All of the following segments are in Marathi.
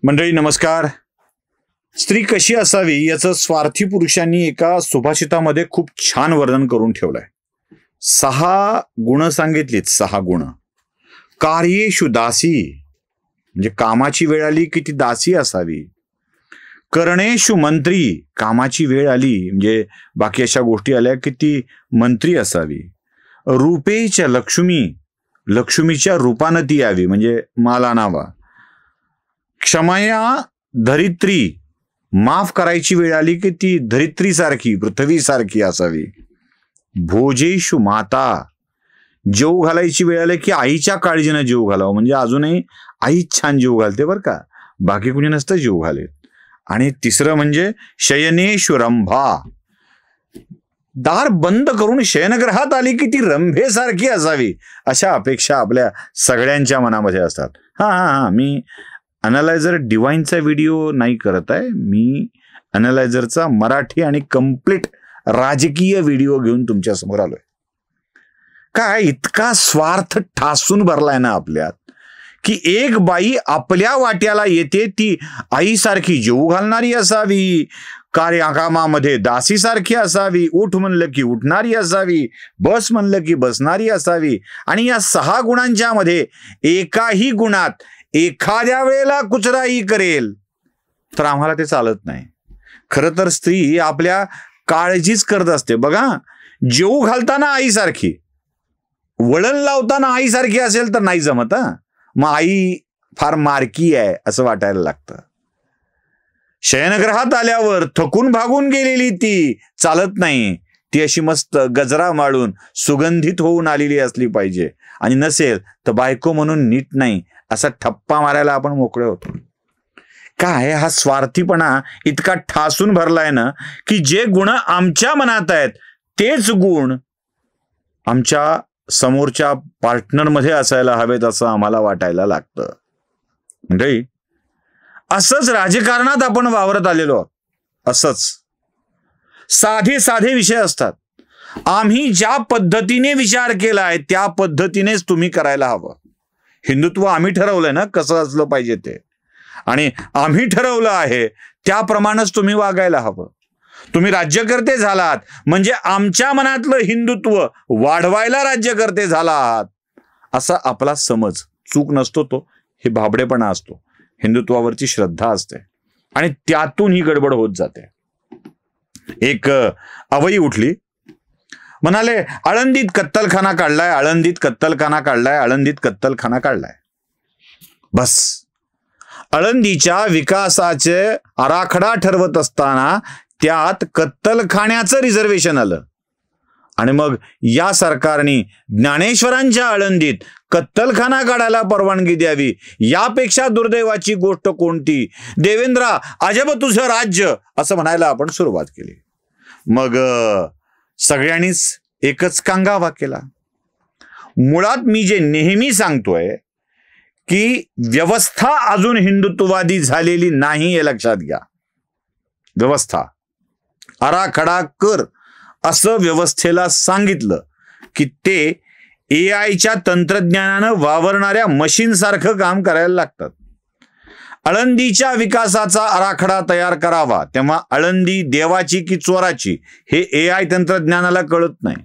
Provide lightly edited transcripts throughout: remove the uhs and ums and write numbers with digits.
मंडळी नमस्कार. स्त्री कशी असावी याचं स्वार्थी पुरुषांनी एका सुभाषितामध्ये खूप छान वर्णन करून ठेवलंय. 6 गुण सांगितलीत. 6 गुण. कार्येषु दासी, म्हणजे कामाची वेळ आली की ती दासी असावी. करणेषु मंत्री, कामाची वेळ आली म्हणजे बाकी अशा गोष्टी आल्या की ती मंत्री असावी. रूपेच लक्ष्मी, लक्ष्मीच्या रूपानं ती यावी म्हणजे माल आणावा. क्षमया धरित्री, माफ करायची वेळ आली की ती धरित्री सारखी, पृथ्वी सारखी असावी. भोजेषु माता, जेव घालायची वेळ आली की आईच्या काळजीनं जेव घालावं म्हणजे अजूनही आई छान जेव घालते बरं का, बाकी कुणी नसतं जेव घालेत. आणि तिसरं म्हणजे शयनेषु रंभा, दार बंद करून शयनगृहात आली की ती रंभेसारखी असावी. अशा अपेक्षा आपल्या सगळ्यांच्या मनामध्ये असतात. हा मी अनालायझर डिवाइनचा व्हिडिओ नाही करत आहे, मी अनालायझरचा मराठी आणि कंप्लीट राजकीय व्हिडिओ घेऊन तुमच्या समोर आलोय. काय इतका स्वार्थ ठासून भरलाय ना आपल्यात की एक बाई आपल्या वाट्याला येते ती आईसारखी जेवू घालणारी असावी, कार्यकामामध्ये दासीसारखी असावी, उठ म्हणलं की उठणारी असावी, बस म्हणलं की बसणारी असावी. आणि या 6 गुणांच्या मध्ये एकाही गुणात एखाद्या वेळेला कुचराई करेल तर आम्हाला ते चालत नाही. खरं तर स्त्री आपल्या काळजीच करत असते. बघा, जेवू घालताना आईसारखी, वळण लावताना आईसारखी असेल तर नाही जमत. मग आई फार मारकी आहे असं वाटायला लागतं. शयनगृहात आल्यावर थकून भागून गेलेली ती चालत नाही, ती अशी मस्त गजरा माळून सुगंधित होऊन आलेली असली पाहिजे. आणि नसेल तर बायको म्हणून नीट नाही असा ठप्पा मारायला आपण मोकळे होतो. काय हा स्वार्थीपणा इतका ठासून भरलाय ना की जे गुण आमच्या मनात आहेत तेच गुण आमच्या समोरच्या पार्टनरमध्ये असायला हवेत असं आम्हाला वाटायला लागतं. म्हणजे असंच राजकारणात आपण वावरत आलेलो आहोत. असंच साधे साधे विषय असतात. आम्ही ज्या पद्धतीने विचार केलाय त्या पद्धतीनेच तुम्ही करायला हवं. हिंदुत्व आम्ही ठरवलंय ना कसं असलं पाहिजे ते, आणि आम्ही ठरवलं आहे त्याप्रमाणेच तुम्ही वागायला हवं. तुम्ही राज्यकर्ते झालात म्हणजे आमच्या मनातलं हिंदुत्व वाढवायला राज्यकर्ते झाला आहात असा आपला समज. चूक नसतो तो, हे भाबडेपणा असतो. हिंदुत्वावरची श्रद्धा असते आणि त्यातून ही गडबड होत जाते. एक अवई उठली, म्हणाले आळंदीत कत्तलखाना काढलाय, आळंदीत कत्तलखाना काढलाय, आळंदीत कत्तलखाना काढलाय. बस आळंदीच्या विकासाचे आराखडा ठरवत असताना त्यात कत्तलखान्याचं रिझर्वेशन आलं. आणि मग या सरकारने ज्ञानेश्वरांच्या आळंदीत कत्तलखाना काढायला परवानगी द्यावी. यापेक्षा दुर्दैवाची गोष्ट कोणती? देवेंद्रा अजब तुझं राज्य असं म्हणायला आपण सुरुवात केली. मग सगळ्यांनीच एकच कांगावा केला. मुळात मी जे नेहमी सांगतोय की व्यवस्था अजून हिंदुत्ववादी झालेली नाही हे लक्षात घ्या. व्यवस्था आराखडा कर असं व्यवस्थेला सांगितलं की ते AI तंत्रज्ञानानं वावरणाऱ्या मशीन सारखं काम करायला लागतात. आळंदीच्या विकासाचा आराखडा तयार करावा तेव्हा आळंदी देवाची की चोराची हे AI तंत्रज्ञानाला कळत नाही.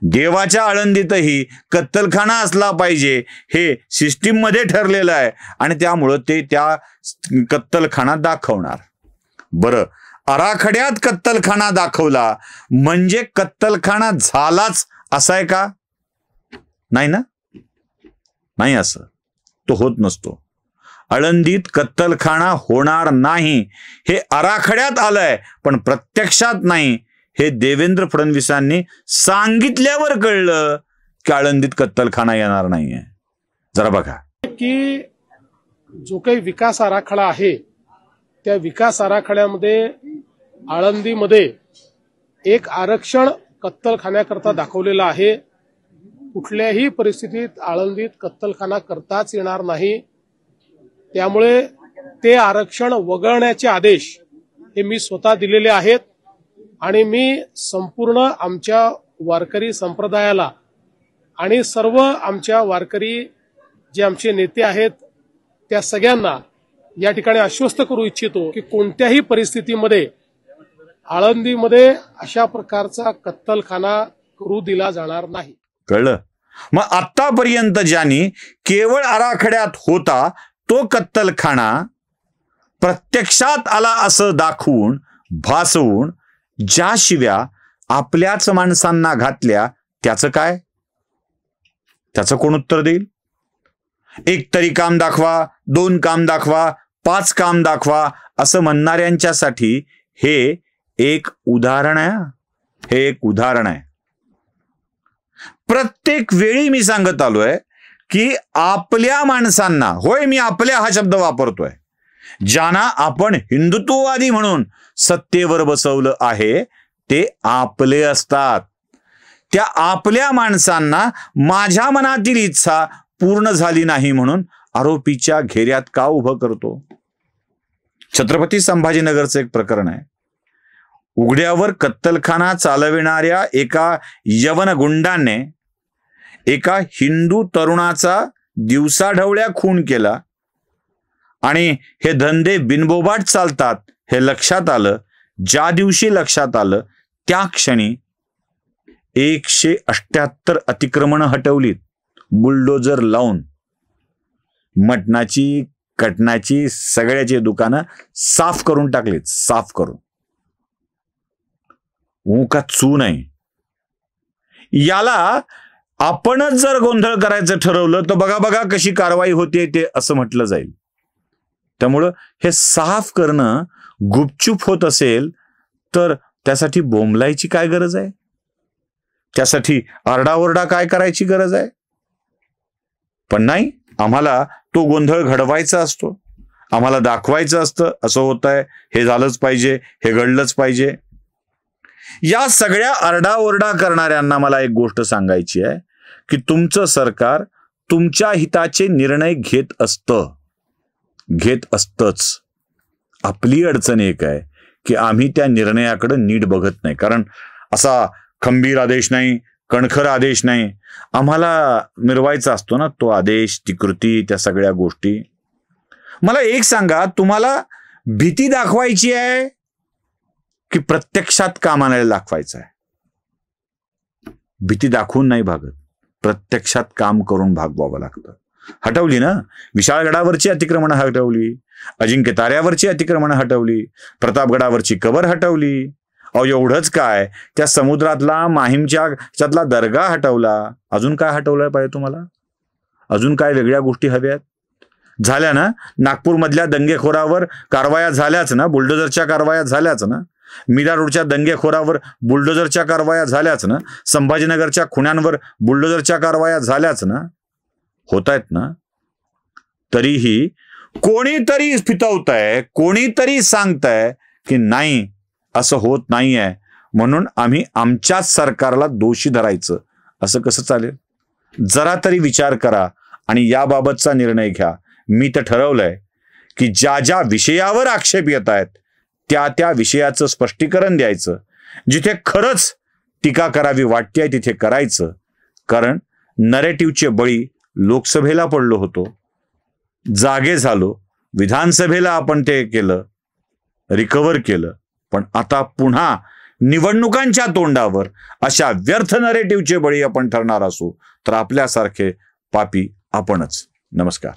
देवाच्या आळंदीतही कत्तलखाना असला पाहिजे हे सिस्टीम मध्ये ठरलेलं आहे आणि त्यामुळं ते त्या कत्तलखाना दाखवणार. बरं, आराखड्यात कत्तलखाना दाखवला म्हणजे कत्तलखाना झालाच असाय का? नाही ना, नाही, असं तो होत नसतो. आळंदीत कत्तलखाना होणार नाही हे आराखड्यात आलंय पण प्रत्यक्षात नाही हे देवेंद्र फडणवीसांनी सांगितल्यावर कळलं की आळंदीत कत्तलखाना येणार नाहीये. जरा बघा की जो काही विकास आराखडा आहे त्या विकास आराखड्यामध्ये आळंदीमध्ये एक आरक्षण कत्तलखान्याकरता दाखवलेलं आहे. कुठल्याही परिस्थितीत आळंदीत कत्तलखाना करताच येणार नाही. त्यामुळे ते आरक्षण वगळण्याचे आदेश हे मी स्वतः दिलेले आहेत आणि मी संपूर्ण आमच्या वारकरी संप्रदायाला आणि सर्व आमच्या वारकरी जे आमचे नेते आहेत त्या सगळ्यांना या ठिकाणी आश्वस्त करू इच्छितो की कोणत्याही परिस्थितीमध्ये आळंदीमध्ये अशा प्रकारचा कत्तलखाना करू दिला जाणार नाही. कळलं? मग आतापर्यंत ज्यांनी केवळ आराखड्यात होता तो कत्तलखाना प्रत्यक्षात आला असं दाखवून भासवून ज्या शिव्या आपल्याच माणसांना घातल्या त्याचं काय? त्याचं कोण उत्तर देईल? एक तरी काम दाखवा, 2 काम दाखवा, 5 काम दाखवा असं म्हणणाऱ्यांच्यासाठी हे एक उदाहरण आहे. हे एक उदाहरण आहे. प्रत्येक वेळी मी सांगत आलोय की आपल्या माणसांना, होय मी आपल्या हा शब्द वापरतोय, ज्यांना आपण हिंदुत्ववादी म्हणून सत्तेवर बसवलं आहे ते आपले असतात. त्या आपल्या माणसांना माझ्या मनातील इच्छा पूर्ण झाली नाही म्हणून आरोपीच्या घेऱ्यात का उभं करतो? छत्रपती संभाजीनगरचं एक प्रकरण आहे. उघड्यावर कत्तलखाना चालविणाऱ्या एका यवन गुंडाने एका हिंदू तरुणाचा दिवसाढवळ्या खून केला आणि हे धंदे बिनबोबाट चालतात हे लक्षात आलं. ज्या दिवशी लक्षात आलं त्या क्षणी 178 अतिक्रमण हटवलीत, बुलडोजर लावून. मटणाची, कटणाची, सगळ्याची दुकानं साफ करून टाकलीत, साफ करून. का चू नाही. याला आपणच जर गोंधळ करायचं ठरवलं तर बघा बघा कशी कारवाई होते ते असं म्हटलं जाईल. त्यामुळं हे साफ करणं गुपचूप होत असेल तर त्यासाठी बोंबलायची काय गरज आहे? त्यासाठी आरडाओरडा काय करायची गरज आहे? पण नाही, आम्हाला तो गोंधळ घडवायचा असतो, आम्हाला दाखवायचं असतं असं होत आहे, हे झालंच पाहिजे, हे घडलंच पाहिजे. या सगळ्या आरडाओरडा करणाऱ्यांना मला एक गोष्ट सांगायची आहे की तुमचं सरकार तुमच्या हिताचे निर्णय घेत असतंच. आपली अडचण एक आहे की आम्ही त्या निर्णयाकडे नीट बघत नाही. कारण असा खंबीर आदेश नाही, कणखर आदेश नाही, आम्हाला मिरवायचा असतो ना तो आदेश, ती कृती, त्या सगळ्या गोष्टी. मला एक सांगा, तुम्हाला भीती दाखवायची आहे की प्रत्यक्षात काम आणायला दाखवायचं आहे? भीती दाखवून नाही भागत, प्रत्यक्षात काम करून भागवावं लागतं. हटवली ना, विशाळगडावरची अतिक्रमण हटवली, अजिंक्य ताऱ्यावरची अतिक्रमण हटवली, प्रतापगडावरची कबर हटवली. अहो एवढंच काय, त्या समुद्रातला माहीमच्यातला दर्गा हटवला. अजून काय हटवलं पाहिजे तुम्हाला? अजून काय वेगळ्या गोष्टी हव्यात? झाल्या ना, नागपूरमधल्या दंगेखोरावर कारवाया झाल्याच ना, बुलडोजरच्या कारवाया झाल्याच ना, मीरा रोडच्या दंगेखोरावर बुलडोजरच्या कारवाया झाल्याच ना, संभाजीनगरच्या खुन्यांवर बुलडोजरच्या कारवाया झाल्याच ना, होत आहेत ना. तरीही कोणीतरी फितवतंय, कोणीतरी सांगतंय की नाही असं होत नाहीये, म्हणून आम्ही आमच्याच सरकारला दोषी धरायचं. असं कसं चालेल? जरा तरी विचार करा आणि याबाबतचा निर्णय घ्या. मी तर ठरवलंय की ज्या ज्या विषयावर आक्षेप येत आहेत त्या त्या विषयाचं स्पष्टीकरण द्यायचं. जिथे खरंच टीका करावी वाटते तिथे करायचं. कारण नरेटिव्हचे बळी लोकसभेला पडलो होतो, जागे झालो, विधानसभेला आपण ते केलं, रिकव्हर केलं. पण आता पुन्हा निवडणुकांच्या तोंडावर अशा व्यर्थ नरेटिव्हचे बळी आपण ठरणार असू तर आपल्यासारखे पापी आपणच. नमस्कार.